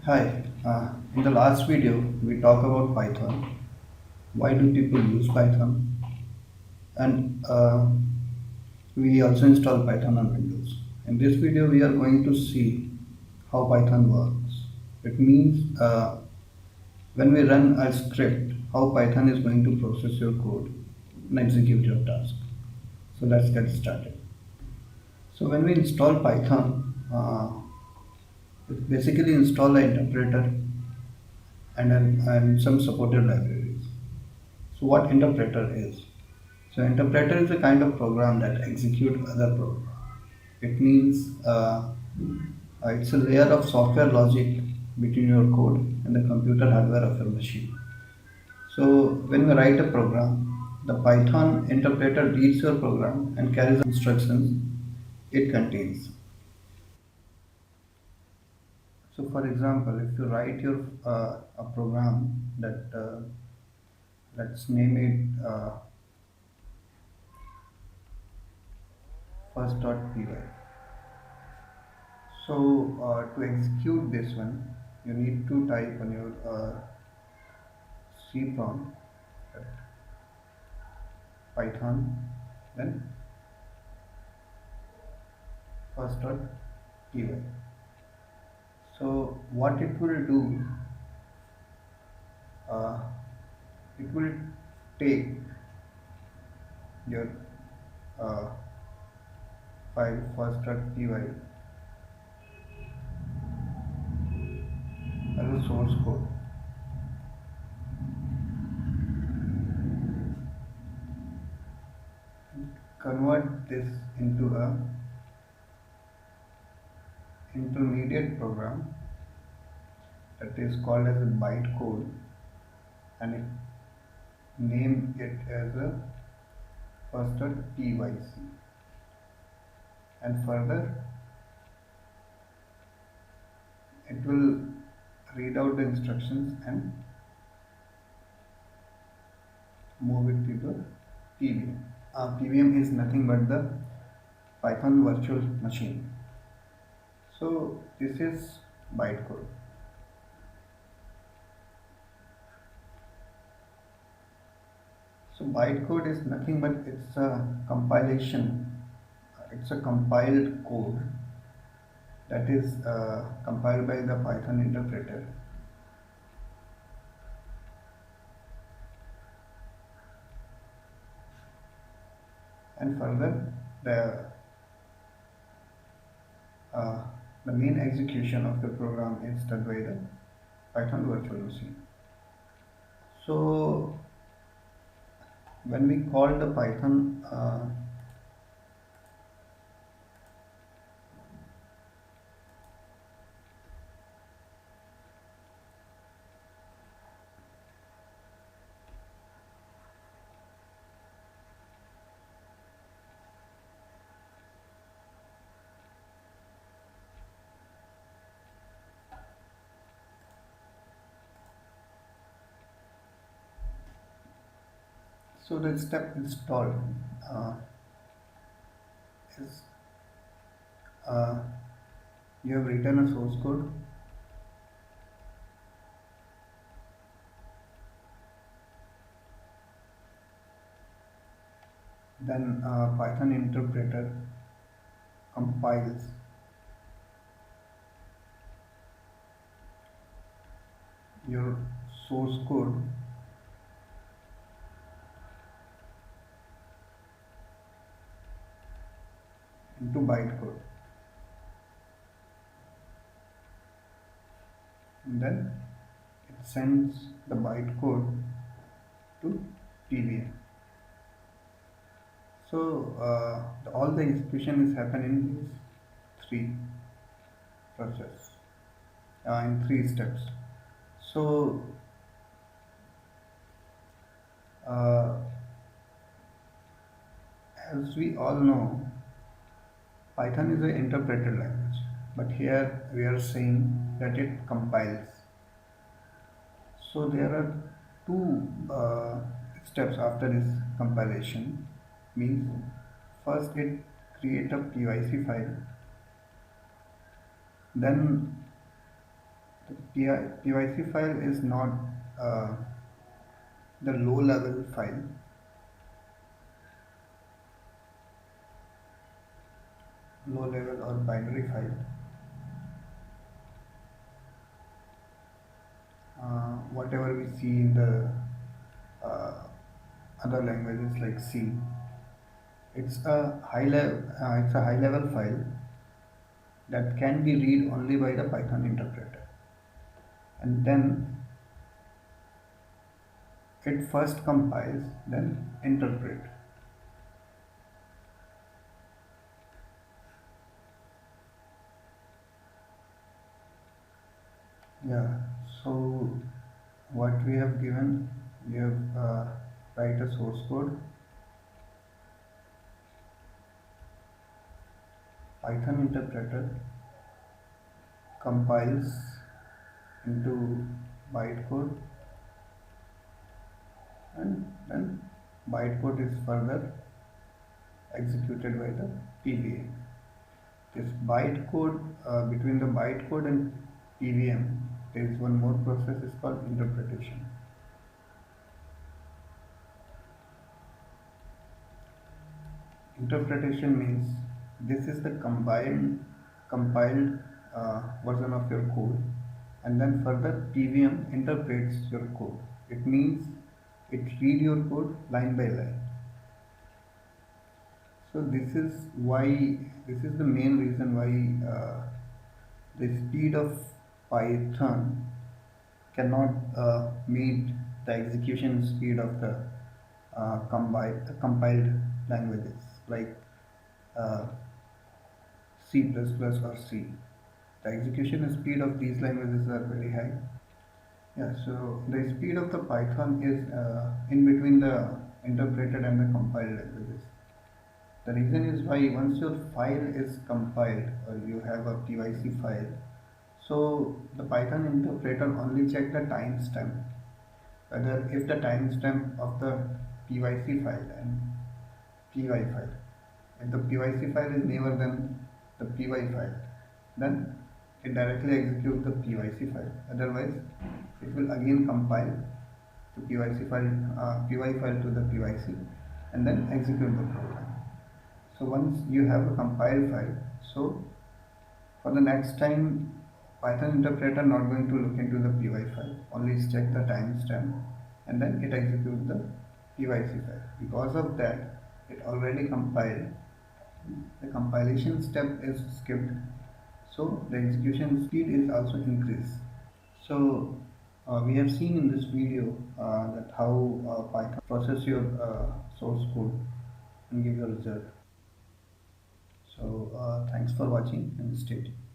Hi, in the last video we talked about Python. Why do people use Python? And we also install Python on Windows. In this video we are going to see how Python works. It means when we run a script, how Python is going to process your code and execute your task. So let's get started. So when we install Python, it basically install an interpreter and some supported libraries. So what interpreter is? So interpreter is a kind of program that execute other program. It means it's a layer of software logic between your code and the computer hardware of your machine. So when we write a program, the Python interpreter reads your program and carries the instructions it contains. So for example, if you write your a program that let's name it first.py. So to execute this one, you need to type on your C prompt Python, then first.py. So what it will do, uh, it will take your uh, file first.py as a source code, convert this into a intermediate program that is called as a bytecode, and it name it as a first.pyc, and further it will read out the instructions and move it to the PVM. PVM is nothing but the Python virtual machine. So this is bytecode. So bytecode is nothing but it's a compilation. It's a compiled code that is compiled by the Python interpreter, and further uh, the main execution of the program is done by the Python virtual machine. So when we call the Python so the step installed uh, is uh, you have written a source code, then Python interpreter compiles your source code into bytecode, and then it sends the bytecode to PVM. So all the execution is happening in these three process in three steps. So uh, as we all know, Python is an interpreted language, but here we are saying that it compiles. So there are two steps after this compilation. Means first it create a PYC file, then the PYC file is not uh, the low level file. Low level or binary file. Whatever we see in the uh, other languages like C, it's a high level file that can be read only by the Python interpreter, and then it first compiles, then interpret. Yeah, so what we have given, we have write a source code. Python interpreter compiles into bytecode, and then bytecode is further executed by the PVM. This bytecode, between the bytecode and PVM, there is one more process, is called interpretation. Interpretation means this is the compiled version of your code, and then further PVM interprets your code. It means it read your code line by line. So this is the main reason why the speed of Python cannot meet the execution speed of the compiled languages like uh, C++ or C. The execution speed of these languages are very high. Yeah, so the speed of the Python is in between the interpreted and the compiled languages. The reason is why once your file is compiled or you have a PYC file, so the Python interpreter only check the timestamp, whether if the timestamp of the PYC file and PY file, if the PYC file is newer than the PY file, then it directly executes the PYC file. Otherwise, it will again compile the PY file to the PYC and then execute the program. So once you have a compiled file, so for the next time, Python interpreter not going to look into the py file, only check the timestamp and then it executes the pyc file. Because of that, it already compiled. The compilation step is skipped, so the execution speed is also increased. So we have seen in this video that how Python process your source code and give your result. So thanks for watching and stay tuned.